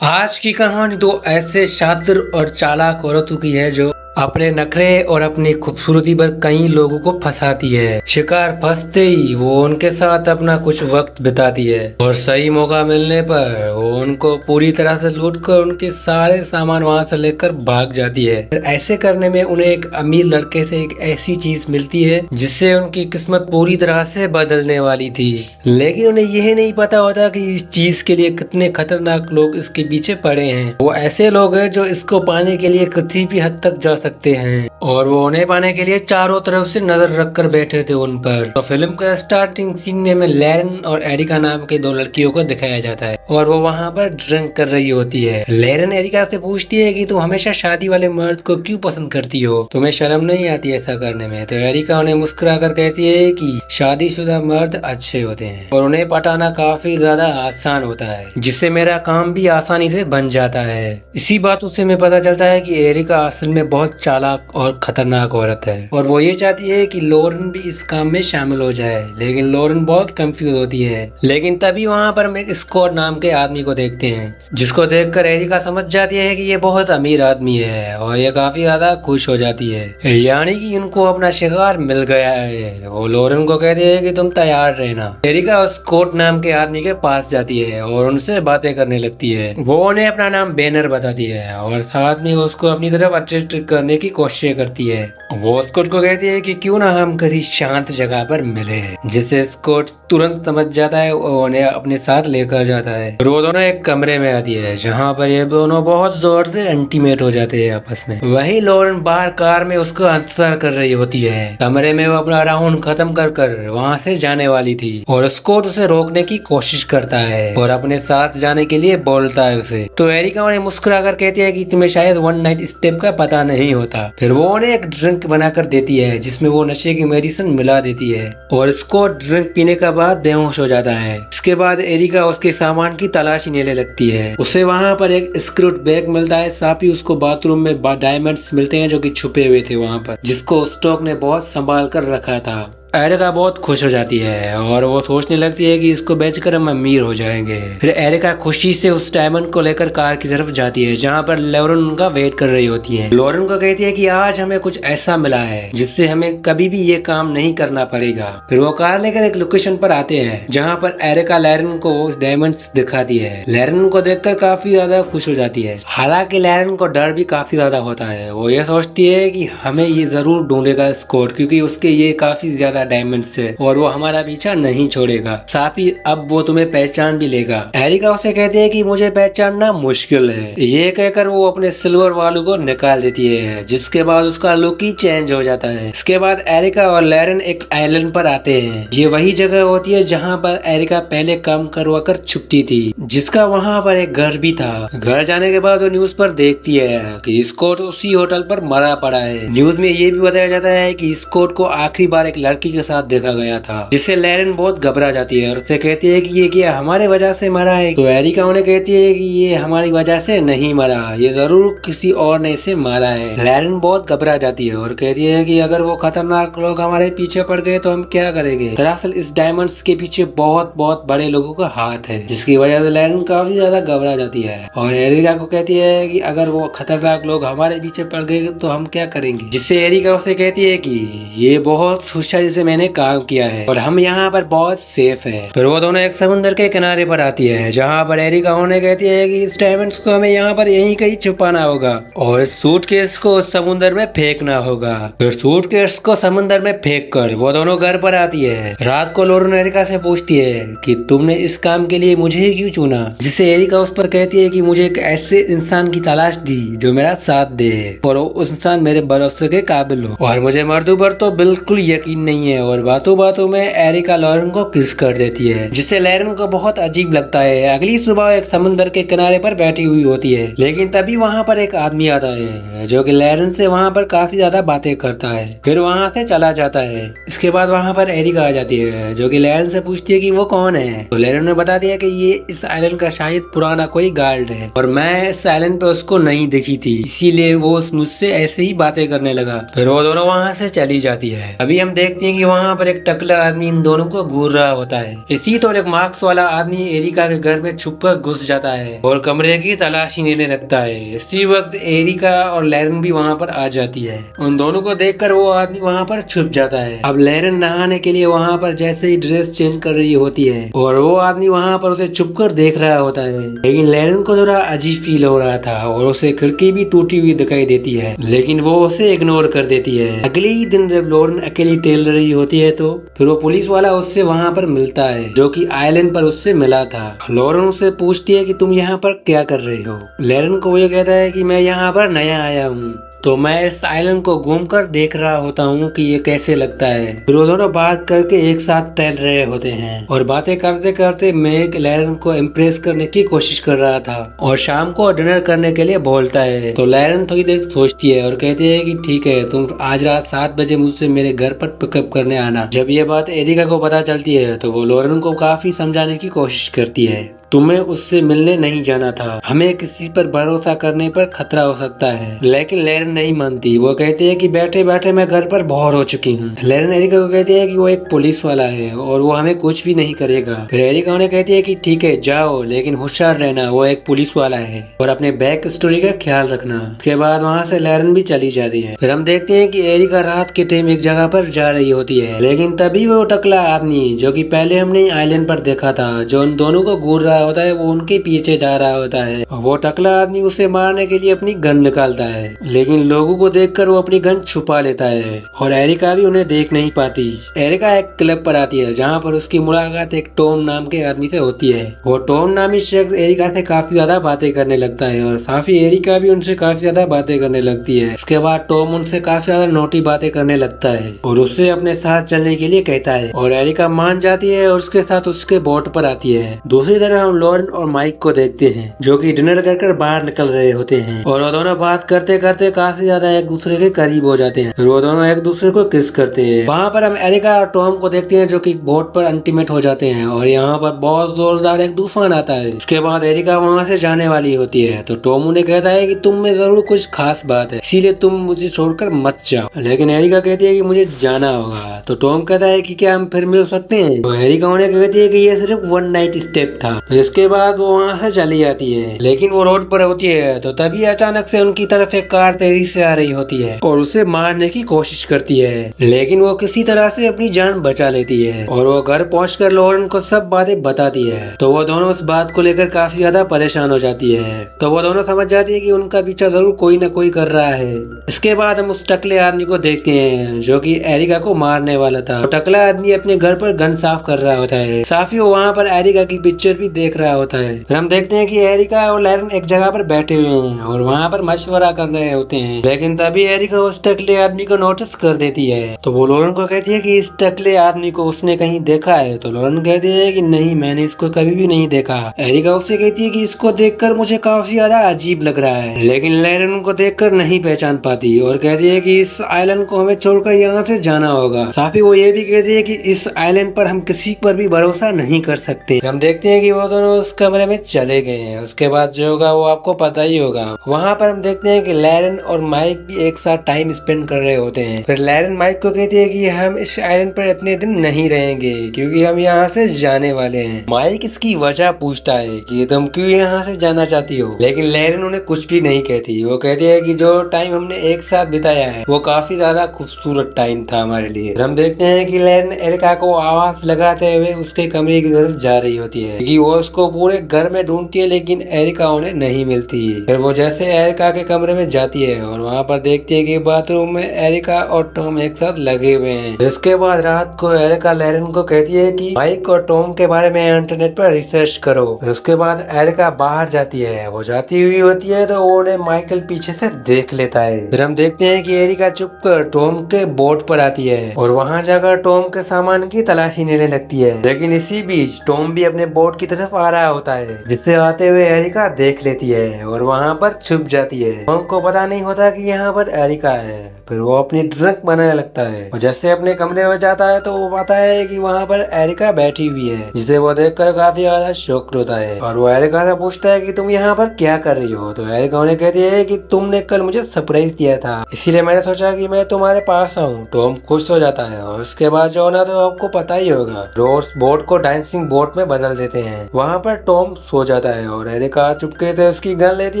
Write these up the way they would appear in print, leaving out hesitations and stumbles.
आज की कहानी तो ऐसे शातिर और चालाक औरतों की है जो अपने नखरे और अपनी खूबसूरती पर कई लोगों को फंसाती है। शिकार फंसते ही वो उनके साथ अपना कुछ वक्त बिताती है और सही मौका मिलने पर वो उनको पूरी तरह से लूटकर उनके सारे सामान वहां से लेकर भाग जाती है। फिर ऐसे करने में उन्हें एक अमीर लड़के से एक ऐसी चीज मिलती है जिससे उनकी किस्मत पूरी तरह से बदलने वाली थी, लेकिन उन्हें यह नहीं पता होता कि इस चीज के लिए कितने खतरनाक लोग इसके पीछे पड़े हैं। वो ऐसे लोग हैं जो इसको पाने के लिए किसी भी हद तक जा सकते हैं और वो उन्हें पाने के लिए चारों तरफ से नजर रखकर बैठे थे उन पर। तो फिल्म का स्टार्टिंग सीन में हमें लैरन और एरिका नाम के दो लड़कियों को दिखाया जाता है और वो वहाँ पर ड्रिंक कर रही होती है। लैरन एरिका से पूछती है कि तुम हमेशा शादी वाले मर्द को क्यों पसंद करती हो, तुम्हें शर्म नहीं आती ऐसा करने में? तो एरिका उन्हें मुस्कुरा कर कहती है कि शादीशुदा मर्द अच्छे होते हैं और उन्हें पटाना काफी ज्यादा आसान होता है, जिससे मेरा काम भी आसानी से बन जाता है। इसी बातों से हमें पता चलता है कि एरिका असल में बहुत चालाक और खतरनाक औरत है और वो ये चाहती है कि लॉरेन भी इस काम में शामिल हो जाए, लेकिन लॉरेन बहुत कंफ्यूज होती है। लेकिन तभी वहाँ पर हम एक स्कॉट नाम के आदमी को देखते हैं, जिसको देखकर एरिका समझ जाती है कि ये बहुत अमीर आदमी है और ये काफी ज्यादा खुश हो जाती है, यानी कि इनको अपना शिकार मिल गया है। वो लॉरेन को कहती है कि तुम तैयार रहना। एरिका उस स्कॉट नाम के आदमी के पास जाती है और उनसे बातें करने लगती है। वो उन्हें अपना नाम बैनर बताती है और साथ में उसको अपनी तरफ अट्रैक्ट करने की कोशिश करती है। वो स्कॉट को कहती है कि क्यों ना हम किसी शांत जगह पर मिले, जिससे स्कॉट तुरंत समझ जाता है और उन्हें अपने साथ लेकर जाता है। फिर वो दोनों एक कमरे में आती है जहाँ पर ये दोनों बहुत जोर से इंटीमेट हो जाते हैं आपस में। वहीं लॉरेन बाहर कार में उसको इंतजार कर रही होती है। कमरे में वो अपना राउंड खत्म कर वहाँ से जाने वाली थी और स्कॉट उसे रोकने की कोशिश करता है और अपने साथ जाने के लिए बोलता है उसे। तो एरिका उन्हें मुस्कुरा कर कहती है कि तुम्हें शायद वन नाइट स्टेप का पता नहीं होता। फिर वो उन्हें एक ड्रिंक बनाकर देती है जिसमें वो नशे की मेडिसिन मिला देती है और स्कॉट ड्रिंक पीने के बाद बेहोश हो जाता है। इसके बाद एरिका उसके सामान की तलाशी लेने लगती है। उसे वहाँ पर एक स्क्रूड बैग मिलता है, साथ ही उसको बाथरूम में डायमंड्स मिलते हैं जो कि छुपे हुए थे वहाँ पर, जिसको स्टॉक ने बहुत संभाल कर रखा था। एरिका बहुत खुश हो जाती है और वो सोचने लगती है कि इसको बेचकर हम अमीर हो जाएंगे। फिर एरिका खुशी से उस डायमंड को लेकर कार की तरफ जाती है जहाँ पर लॉरेन उनका वेट कर रही होती है। लॉरेन को कहती है कि आज हमें कुछ ऐसा मिला है जिससे हमें कभी भी ये काम नहीं करना पड़ेगा। फिर वो कार लेकर एक लोकेशन पर आते हैं जहाँ पर एरिका लॉरेन को उस डायमंड्स दिखाती है। लॉरेन को देखकर काफी ज्यादा खुश हो जाती है। हालांकि लॉरेन को डर भी काफी ज्यादा होता है। वो ये सोचती है कि हमें ये जरूर ढूंढेगा स्कॉट, क्योंकि उसके ये काफी ज्यादा डायमंड से और वो हमारा पीछा नहीं छोड़ेगा, साथ ही अब वो तुम्हें पहचान भी लेगा। एरिका उसे कहती है कि मुझे पहचानना मुश्किल है। ये कहकर वो अपने सिल्वर वालू को निकाल देती है, जिसके बाद उसका लुक ही चेंज हो जाता है। इसके बाद एरिका और लॉरेन एक आइलैंड पर आते हैं। ये वही जगह होती है जहाँ पर एरिका पहले काम करवा कर छुपती थी, जिसका वहाँ पर एक घर भी था। घर जाने के बाद वो न्यूज पर देखती है कि स्कॉट उसी होटल पर मरा पड़ा है। न्यूज में ये भी बताया जाता है कि स्कॉट को आखिरी बार एक लड़की के साथ देखा गया था, जिससे लॉरेन बहुत घबरा जाती है और उससे कहती है कि ये क्या हमारे वजह से मरा है? तो एरिका उन्हें कहती है कि ये हमारी वजह से नहीं मरा, ये जरूर किसी और ने इसे मारा है। लॉरेन बहुत घबरा जाती है और कहती है कि अगर वो खतरनाक लोग हमारे पीछे पड़ गए तो हम क्या करेंगे? दरअसल इस डायमंड्स के पीछे बहुत बहुत बड़े लोगों का हाथ है, जिसकी वजह से लॉरेन काफी ज्यादा घबरा जाती है और एरिका को कहती है कि अगर वो खतरनाक लोग हमारे पीछे पड़ गए तो हम क्या करेंगे? जिससे एरिका उसे कहती है कि ये बहुत होशियारी से मैंने काम किया है और हम यहाँ पर बहुत सेफ है। फिर वो दोनों एक समुद्र के किनारे पर आती है जहाँ पर एरिका उन्हें कहती है कि इस डायमंड्स को हमें यहाँ पर यहीं कहीं छुपाना होगा और सूटकेस को उस समुद्र में फेंकना होगा। फिर सूटकेस को समुद्र में फेंक कर वो दोनों घर पर आती है। रात को लॉरेन एरिका से पूछती है कि तुमने इस काम के लिए मुझे ही क्यों चुना? जिससे एरिका उस पर कहती है कि मुझे एक ऐसे इंसान की तलाश दी जो मेरा साथ दे और उस इंसान मेरे भरोसे के काबिल हो, और मुझे मर्दों पर तो बिल्कुल यकीन नहीं है। और बातों बातों में एरिका लॉरेन को किस कर देती है, जिससे लॉरेन को बहुत अजीब लगता है। अगली सुबह एक समुद्र के किनारे पर बैठी हुई होती है, लेकिन तभी वहाँ पर एक आदमी आता है जो कि लॉरेन से वहाँ पर काफी ज्यादा बातें करता है, फिर वहाँ से चला जाता है। इसके बाद वहाँ पर एरिका आ जाती है जो कि लॉरेन से पूछती है कि वो कौन है। तो लॉरेन ने बता दिया कि ये इस आइलैंड का शायद पुराना कोई गार्ड है और मैं इस आइलैंड पे उसको नहीं दिखी थी, इसीलिए वो मुझसे ऐसे ही बातें करने लगा। फिर वो दोनों वहाँ से चली जाती है। अभी हम देखते हैं कि वहाँ पर एक टकला आदमी इन दोनों को घूर रहा होता है। इसी तो एक मार्क्स वाला आदमी एरिका के घर में छुपकर घुस जाता है और कमरे की तलाशी लेने लगता है। इसी वक्त एरिका और लैरन भी वहाँ पर आ जाती है। उन दोनों को देखकर वो आदमी वहाँ पर छुप जाता है। अब लैरन नहाने के लिए वहाँ पर जैसे ही ड्रेस चेंज कर रही होती है और वो आदमी वहाँ पर उसे छुप कर देख रहा होता है, लेकिन लैरन को थोड़ा अजीब फील हो रहा था और उसे खिड़की भी टूटी हुई दिखाई देती है, लेकिन वो उसे इग्नोर कर देती है। अगले ही दिन जब लॉरेन अकेली टहल रही होती है तो फिर वो पुलिस वाला उससे वहाँ पर मिलता है, जो कि आइलैंड पर उससे मिला था। लॉरेन उससे पूछती है कि तुम यहाँ पर क्या कर रहे हो। लैरन को वो कहता है कि मैं यहाँ पर नया आया हूँ, तो मैं इस आइलैंड को घूमकर देख रहा होता हूँ कि ये कैसे लगता है। फिर वो दोनों बात करके एक साथ टहल रहे होते हैं और बातें करते करते मैक लैरन को इम्प्रेस करने की कोशिश कर रहा था और शाम को डिनर करने के लिए बोलता है। तो लैरन थोड़ी देर सोचती है और कहती है कि ठीक है, तुम आज रात 7 बजे मुझसे मेरे घर पर पिकअप करने आना। जब ये बात एरिका को पता चलती है तो वो लॉरेन को काफी समझाने की कोशिश करती है। तुम्हें उससे मिलने नहीं जाना था, हमें किसी पर भरोसा करने पर खतरा हो सकता है। लेकिन लैरन नहीं मानती। वो कहती है कि बैठे बैठे मैं घर पर बोर हो चुकी हूँ। लैरन एरिका को कहती है कि वो एक पुलिस वाला है और वो हमें कुछ भी नहीं करेगा। फिर एरिका उन्हें कहती है कि ठीक है जाओ, लेकिन होशियार रहना, वो एक पुलिस वाला है और अपने बैक स्टोरी का ख्याल रखना। उसके बाद वहाँ से लैरन भी चली जाती है। फिर हम देखते हैं कि एरिका रात के टाइम एक जगह पर जा रही होती है, लेकिन तभी वो टकला आदमी जो कि पहले हमने आइलैंड पर देखा था, जो उन दोनों को घूर रहा होता है, वो उनके पीछे जा रहा होता है। वो टकला आदमी उसे मारने के लिए अपनी गन निकालता है, लेकिन लोगों को देखकर वो अपनी गन छुपा लेता है और एरिका भी उन्हें देख नहीं पाती। एरिका एक क्लब पर आती है जहाँ पर उसकी मुलाकात एक टॉम नाम के आदमी से होती है। वो टॉम नामी शख्स एरिका से काफी ज्यादा बातें करने लगता है और साथ ही एरिका भी उनसे काफी ज्यादा बातें करने लगती है। इसके बाद टॉम उनसे काफी ज्यादा नोटी बातें करने लगता है और उससे अपने साथ चलने के लिए कहता है और एरिका मान जाती है और उसके साथ उसके बोट पर आती है। दूसरी तरफ हम लॉरेन और माइक को देखते हैं, जो कि डिनर कर बाहर निकल रहे होते हैं और वो दोनों बात करते करते काफी ज्यादा एक दूसरे के करीब हो जाते हैं। वो दोनों एक दूसरे को किस करते हैं। वहाँ पर हम एरिका और टॉम को देखते हैं, जो कि बोट पर इंटीमेट हो जाते हैं और यहाँ पर बहुत जोरदार एक तूफान आता है। इसके बाद एरिका वहाँ से जाने वाली होती है तो टॉम उन्हें कहता है कि तुम में जरूर कुछ खास बात है, इसीलिए तुम मुझे छोड़कर मत जाओ। लेकिन एरिका कहती है कि मुझे जाना होगा। तो टॉम कहता है कि क्या हम फिर मिल सकते हैं। तो एरिका उन्हें कहती है कि ये सिर्फ 1 नाइट स्टेप था। इसके बाद वो वहाँ से चली जाती है, लेकिन वो रोड पर होती है तो तभी अचानक से उनकी तरफ एक कार तेजी से आ रही होती है और उसे मारने की कोशिश करती है, लेकिन वो किसी तरह से अपनी जान बचा लेती है और वो घर पहुंचकर लॉरेन को सब बातें बताती है। तो वो दोनों उस बात को लेकर काफी ज्यादा परेशान हो जाती है। तो वो दोनों समझ जाती है कि उनका पीछा जरूर कोई न कोई कर रहा है। इसके बाद हम उस टकले आदमी को देखते हैं, जो कि एरिका को मारने वाला था। टकला आदमी अपने घर पर गन साफ कर रहा होता है, साथ ही वो वहाँ पर एरिका की पिक्चर भी देख रहा होता है। फिर हम देखते हैं कि एरिका और लैरन एक जगह पर बैठे हुए हैं और वहाँ पर मशवरा कर रहे होते हैं, लेकिन तभी एरिका उस टकले आदमी को नोटिस कर देती है। तो वो लॉरेन को कहती है कि इस टकले आदमी को उसने कहीं देखा है। तो लॉरेन कहती है कि नहीं, मैंने इसको कभी भी नहीं देखा। एरिका उससे कहती है कि इसको देखकर मुझे काफी ज्यादा अजीब लग रहा है, लेकिन लैरन उनको देखकर नहीं पहचान पाती और कहती है कि इस आइलैंड को हमें छोड़कर यहाँ से जाना होगा। साथ ही वो ये भी कहती है कि इस आइलैंड पर हम किसी पर भी भरोसा नहीं कर सकते। हम देखते हैं कि वो दोनों उस कमरे में चले गए हैं। उसके बाद जो होगा वो आपको पता ही होगा। वहाँ पर हम देखते हैं कि लैरन और माइक भी एक साथ टाइम स्पेंड कर रहे होते हैं। फिर लैरन माइक को कहती है कि हम इस आइलैंड पर इतने दिन नहीं रहेंगे क्योंकि हम यहाँ से जाने वाले हैं। माइक इसकी वजह पूछता है कि तुम क्यों यहाँ से जाना चाहती हो, लेकिन लैरन उन्हें कुछ भी नहीं कहती। वो कहती है कि जो टाइम हमने एक साथ बिताया है वो काफी ज्यादा खूबसूरत टाइम था हमारे लिए। हम देखते हैं कि लैरन एरिका को आवाज लगाते हुए उसके कमरे की तरफ जा रही होती है कि वो उसको पूरे घर में ढूंढती है, लेकिन एरिका उन्हें नहीं मिलती। फिर वो जैसे एरिका के कमरे में जाती है और वहाँ पर देखती है कि बाथरूम में एरिका और टॉम एक साथ लगे हुए हैं। इसके बाद रात को एरिका लैरन को कहती है कि माइक और टॉम के बारे में इंटरनेट पर रिसर्च करो। उसके बाद एरिका बाहर जाती है। वो जाती हुई होती है तो वो उन्हें माइकल पीछे से देख लेता है। फिर हम देखते हैं कि एरिका चुप कर टॉम के बोट पर आती है और वहाँ जाकर टॉम के सामान की तलाशी लेने लगती है, लेकिन इसी बीच टॉम भी अपने बोट की तरफ तरफ आ रहा होता है, जिससे आते हुए एरिका देख लेती है और वहाँ पर छुप जाती है। टॉम को पता नहीं होता कि यहाँ पर एरिका है। फिर वो अपनी ड्रिंक बनाने लगता है और जैसे अपने कमरे में जाता है तो वो पाता है कि वहाँ पर एरिका बैठी हुई है, जिसे वो देखकर काफी ज्यादा शॉक्ड होता है और वो एरिका से पूछता है कि तुम यहाँ पर क्या कर रही हो। तो एरिका उन्हें कहती है कि तुमने कल मुझे सरप्राइज दिया था, इसीलिए मैंने सोचा कि मैं तुम्हारे पास आऊँ। टॉम खुश हो जाता है और उसके बाद जो ना तो आपको पता ही होगा, रोज बोट को डांसिंग बोट में बदल देते हैं। वहाँ पर टॉम सो जाता है और एरिका चुपके से उसकी गन लेती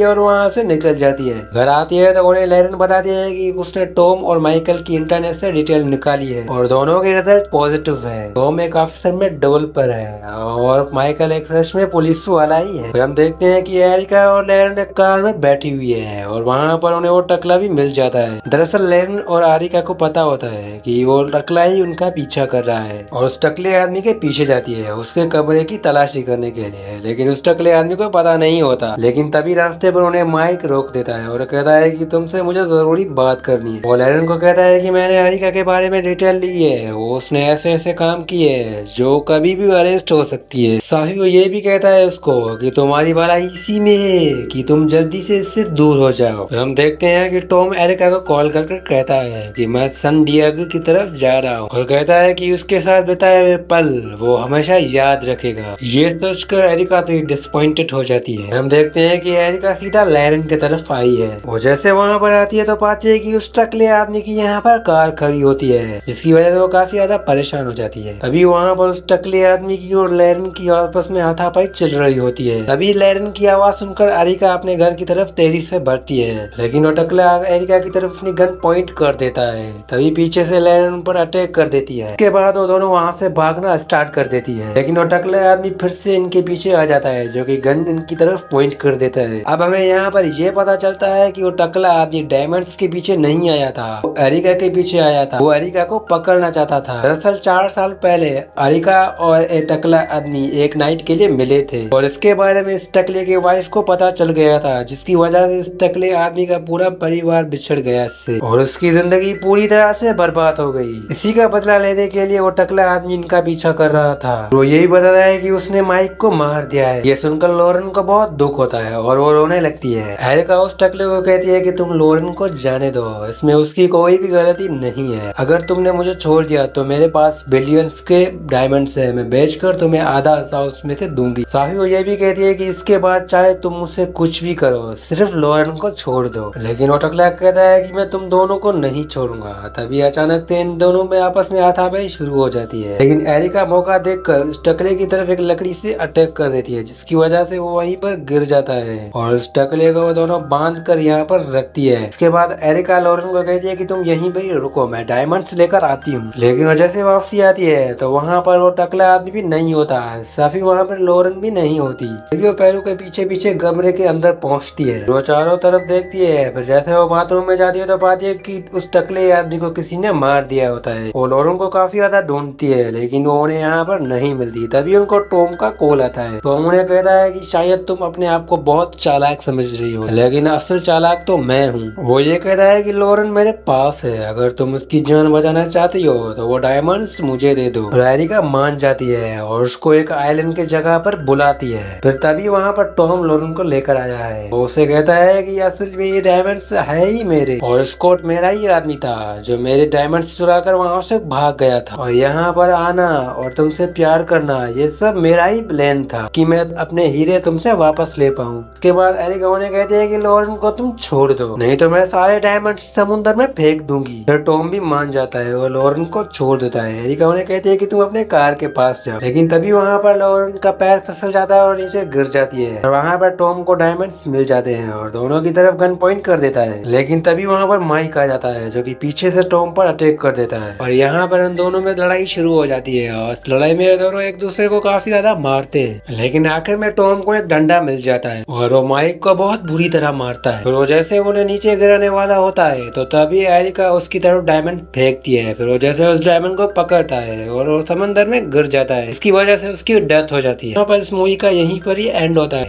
है और वहाँ से निकल जाती है। घर आती है तो उन्हें लैरन बताती है कि उसने टॉम और माइकल की इंटरनेट से डिटेल निकाली है और दोनों के रिजल्ट पॉजिटिव है। टॉम एक ऑफिसर में डबल पर है और माइकल एक सच में पुलिस वाला ही है। फिर हम देखते हैं कि एरिका और लैरन एक कार में बैठी हुई है और वहाँ पर उन्हें वो टकला भी मिल जाता है। दरअसल लैरन और एरिका को पता होता है कि वो टकला ही उनका पीछा कर रहा है और उस टकले आदमी के पीछे जाती है उसके कमरे की तलाशी करने के लिए, लेकिन उस टकले आदमी को पता नहीं होता। लेकिन तभी रास्ते पर उन्हें माइक रोक देता है और कहता है कि तुमसे मुझे जरूरी बात करनी है। वो लैरन को कहता है कि मैंने एरिका के बारे में डिटेल ली है, वो उसने ऐसे ऐसे काम किए हैं जो कभी भी अरेस्ट हो सकती है। साथ ही वो ये भी कहता है उसको कि तुम्हारी भलाई इसी में है कि तुम जल्दी से इससे दूर हो जाओ। फिर हम देखते हैं कि टॉम एरिका को कॉल करके कहता है कि मैं सन डिएगो की तरफ जा रहा हूँ और कहता है कि उसके साथ बिताए हुए पल वो हमेशा याद रखेगा। ये सोचकर एरिका तो डिसअपॉइंटेड हो जाती है। हम देखते हैं कि एरिका सीधा लैरन की तरफ आई है। वो जैसे वहाँ पर आती है तो पाती है कि उस टकले आदमी की यहाँ पर कार खड़ी होती है, जिसकी वजह से वो काफी ज्यादा परेशान हो जाती है। तभी वहाँ पर उस टकले आदमी की और लैरन की आपस में हाथापाई चल रही होती है। तभी लैरन की आवाज सुनकर एरिका अपने घर की तरफ तेजी से बढ़ती है, लेकिन वो टकला एरिका की तरफ अपनी गन पॉइंट कर देता है। तभी पीछे से लैरन उन पर अटैक कर देती है। इसके बाद वो दोनों वहाँ से भागना स्टार्ट कर देती है, लेकिन वो टकला आदमी फिर से इनके पीछे आ जाता है, जो कि गन इनकी तरफ पॉइंट कर देता है। अब हमें यहाँ पर ये पता चलता है कि वो टकला आदमी डायमंड्स के पीछे नहीं आया था, वो एरिका के पीछे आया था। वो एरिका को पकड़ना चाहता था। दरअसल 4 साल पहले एरिका और एक टकला आदमी एक नाइट के लिए मिले थे और इसके बारे में इस टकले की वाइफ को पता चल गया था, जिसकी वजह से इस टकले आदमी का पूरा परिवार बिछड़ गया इससे और उसकी जिंदगी पूरी तरह से बर्बाद हो गई। इसी का बदला लेने के लिए वो टकला आदमी इनका पीछा कर रहा था। वो यही बता रहा है कि उसने माइक को मार दिया है। ये सुनकर लॉरेन को बहुत दुख होता है और वो रोने लगती है। एरिका उस टकले को कहती है कि तुम लॉरेन को जाने दो, इसमें उसकी कोई भी गलती नहीं है। अगर तुमने मुझे छोड़ दिया तो मेरे पास बिलियंस के डायमंड्स है, मैं बेचकर तुम्हें आधा हिस्सा उसमें से दूंगी। साथ ही वो ये भी कहती है कि इसके बाद चाहे तुम मुझसे कुछ भी करो, सिर्फ लॉरेन को छोड़ दो। लेकिन वो टकला कहता है कि मैं तुम दोनों को नहीं छोड़ूंगा। तभी अचानक से इन दोनों में आपस में हाथापाई शुरू हो जाती है, लेकिन एरिका मौका देखकर उस टकले की तरफ एक लकड़ी से अटैक कर देती है, जिसकी वजह से वो वहीं पर गिर जाता है और उस टकले को वो दोनों बांध कर यहाँ पर रखती है। इसके बाद एरिका लॉरेन को कहती है कि तुम यहीं पर रुको, मैं डायमंड्स लेकर आती हूँ। लेकिन वो जैसे वापसी आती है तो वहाँ पर वो टकला आदमी भी नहीं होता, साथ ही वहाँ पर लॉरेन भी नहीं होती। तभी वो पैरों के पीछे पीछे कमरे के अंदर पहुँचती है। वो चारों तरफ देखती है, फिर जैसे वो बाथरूम में जाती है तो पाती है कि उस टकले आदमी को किसी ने मार दिया होता है। वो लॉरेन को काफी ज्यादा ढूंढती है, लेकिन वो उन्हें यहाँ पर नहीं मिलती। तभी उनको टॉम का कॉल आता है। टॉम उन्हें कहता है कि शायद तुम अपने आप को बहुत चालाक समझ रही हो, लेकिन असल चालाक तो मैं हूँ। वो ये कहता है कि लॉरेन मेरे पास है, अगर तुम उसकी जान बचाना चाहती हो तो वो डायमंड्स मुझे दे दो। एरिका मान जाती है और उसको एक आइलैंड के जगह पर बुलाती है। फिर तभी वहाँ पर टॉम लॉरेन को लेकर आया है। वो उसे कहता है कि असल में ये डायमंड्स है ही मेरे और स्कॉट मेरा ही आदमी था जो मेरे डायमंड्स चुराकर वहाँ से भाग गया था, और यहाँ पर आना और तुमसे प्यार करना ये सब मेरा ही प्लान था कि मैं अपने हीरे तुमसे वापस ले पाऊँ। उसके बाद एरिका उन्हें कहते हैं कि लॉरेन को तुम छोड़ दो, नहीं तो मैं सारे डायमंड्स समुद्र में फेंक दूंगी। फिर टॉम भी मान जाता है और लॉरेन को छोड़ देता है। एरिका उन्हें कहती है कि तुम अपने कार के पास जाओ, लेकिन तभी वहाँ पर लॉरेन का पैर फिसल जाता है और नीचे गिर जाती है। और वहाँ पर टॉम को डायमंड्स मिल जाते हैं और दोनों की तरफ गन पॉइंट कर देता है, लेकिन तभी वहाँ पर माइक आ जाता है जो कि पीछे से टॉम पर अटैक कर देता है और यहाँ पर उन दोनों में लड़ाई शुरू हो जाती है और इस लड़ाई में दोनों एक दूसरे को काफी ज्यादा मारते हैं। लेकिन आखिर में टॉम को एक डंडा मिल जाता है और वो माइक को बहुत बुरी तरह मारता है। फिर वो जैसे उन्हें नीचे गिराने वाला होता है तो तभी एरिका उसकी तरफ डायमंड फेंकती है। फिर वो जैसे उस डायमंड को पकड़ता है और वो समंदर में गिर जाता है, इसकी वजह से उसकी डेथ हो जाती है। यहाँ पर इस मूवी का यहीं पर ही एंड होता है।